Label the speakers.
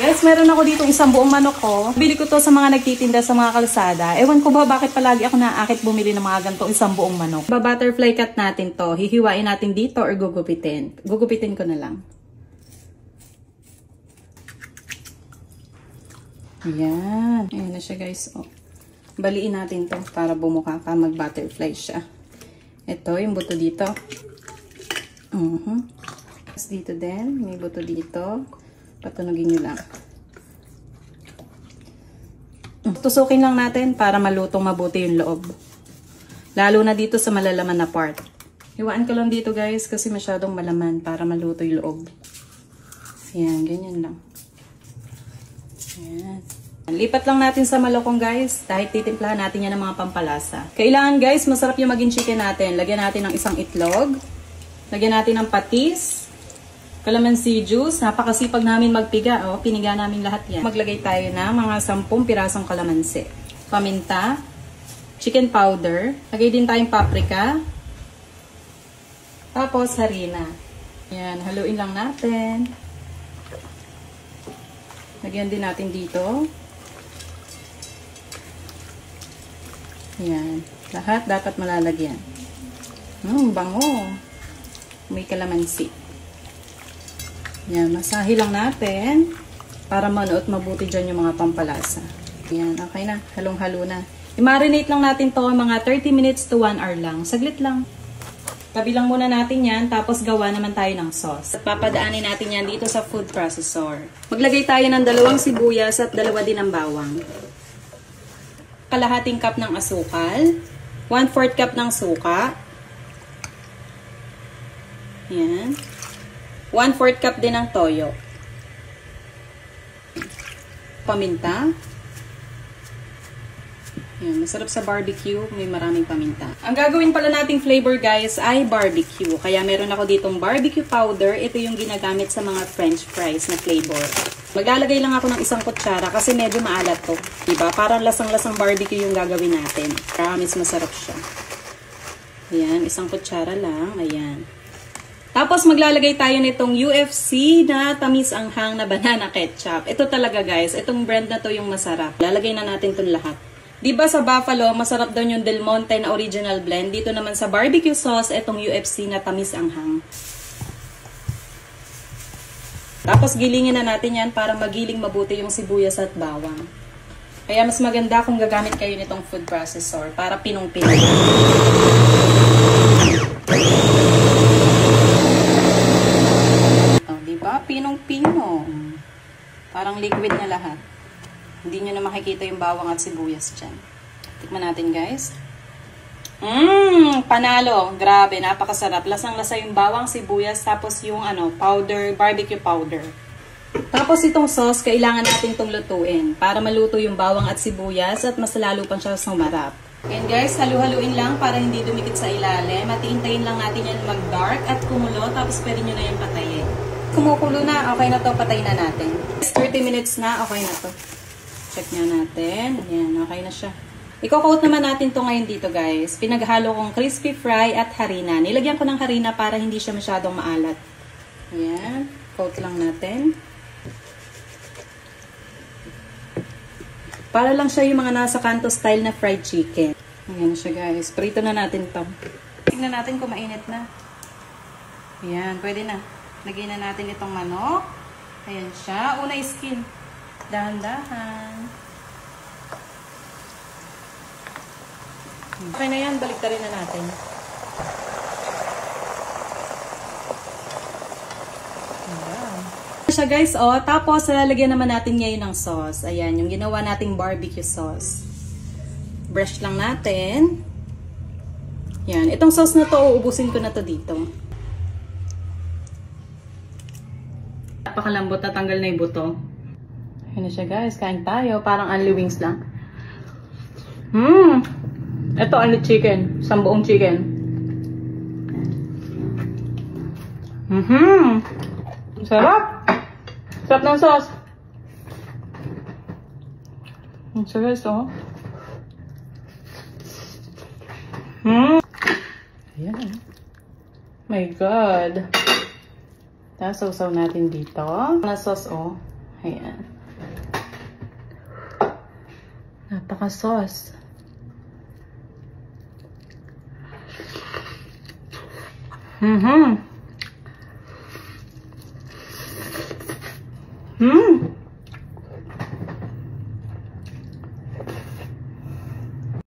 Speaker 1: Guys, meron ako dito isang buong manok ko. Bili ko to sa mga nagtitinda sa mga kalsada. Ewan ko ba bakit palagi ako naakit bumili ng mga ganitong isang buong manok. Butterfly cut natin to. Hihiwain natin dito or gugupitin. Gugupitin ko na lang. Ayan. Ayan na siya guys. Oh. Baliin natin to para bumuka ka. Mag-butterfly siya. Ito, yung buto dito. Tapos dito din. May buto dito. Patunogin nyo lang. Tusukin lang natin para malutong mabuti yung loob. Lalo na dito sa malalaman na part. Hiwaan ko lang dito guys kasi masyadong malaman para maluto yung loob. Ayan, ganyan lang. Ayan. Lipat lang natin sa malokong guys. Dahil titimplahan natin yan ng mga pampalasa. Kailangan guys, masarap yung maging chicken natin. Lagyan natin ng isang itlog. Lagyan natin ng patis. Calamansi juice, napakasipag namin magpiga. Oh, piniga namin lahat yan. Maglagay tayo ng mga 10 pirasong kalamansi. Paminta, chicken powder, lagay din tayong paprika, tapos harina. Yan, haluin lang natin. Lagyan din natin dito. Yan, lahat dapat malalagyan. Bango. May kalamansi. Yan, masahi lang natin para manuot mabuti dyan yung mga pampalasa. Yan, okay na. Halong-halo na. I-marinate lang natin to mga 30 minutes to 1 hour lang. Saglit lang. Tabi lang muna natin yan, tapos gawa naman tayo ng sauce. At papadaanin natin yan dito sa food processor. Maglagay tayo ng 2 sibuyas at 2 din ng bawang. Kalahating cup ng asukal. 1/4 cup ng suka. Yan. 1/4 cup din ng toyo. Paminta. Yan, masarap sa barbecue, may maraming paminta. Ang gagawin pala nating flavor guys ay barbecue. Kaya meron ako ditong barbecue powder. Ito yung ginagamit sa mga french fries na flavor. Maglalagay lang ako ng 1 kutsara kasi medyo maalat to. Diba? Parang lasang-lasang barbecue yung gagawin natin. Promise masarap siya. Ayan, 1 kutsara lang. Ayan. Tapos maglalagay tayo nitong UFC na tamis anghang na banana ketchup. Ito talaga guys, itong brand na to yung masarap. Lalagay na natin itong lahat. Diba sa Buffalo, masarap daw yung Del Monte na original blend. Dito naman sa barbecue sauce, itong UFC na tamis anghang. Tapos gilingin na natin yan para magiling mabuti yung sibuyas at bawang. Kaya mas maganda kung gagamit kayo nitong food processor para pinong-pinong. Pinong-pino. Parang liquid na lahat. Hindi nyo na makikita yung bawang at sibuyas dyan. Tikman natin guys. Panalo. Grabe, napakasarap. Lasang-lasa yung bawang, sibuyas, tapos yung powder, barbecue powder. Tapos itong sauce, kailangan natin itong lutuin para maluto yung bawang at sibuyas at mas lalo pang siya sumarap. And guys, halu-haluin lang para hindi dumikit sa ilalim. At iintayin lang natin yan mag-dark at kumulo, tapos pwede nyo na yung patayin. Kumukulo na, okay na to, patay na natin. 30 minutes na, okay na to. Check nyo natin. Ayan, okay na siya. I-coat naman natin to ngayon dito guys. Pinaghalo kong crispy fry at harina. Nilagyan ko ng harina para hindi siya masyadong maalat. Ayan, coat lang natin. Para lang siya yung mga nasa kanto style na fried chicken. Ayan siya guys. Prito na natin to. Tingnan natin kung mainit na. Ayan, pwede na. Lagyan na natin itong manok. Ayan siya. Una skin. Dahan-dahan. Okay na yan. Baliktarin na natin. Ayan. Siya guys, oh. Tapos, lalagyan naman natin ngayon ng sauce. Ayan, yung ginawa nating barbecue sauce. Brush lang natin. Ayan. Itong sauce na to, uubusin ko na to dito. Napakalambot, tatanggal na yung buto. Ayan na siya guys, kain tayo. Parang only wings lang. Ito only chicken. Isang buong chicken. Sarap! Sarap ng sauce. So guys, oh. Ayan. My God. Tapos sausaw natin dito. Na sauce, oh. Ayan. Napaka-sauce. Mm-hmm.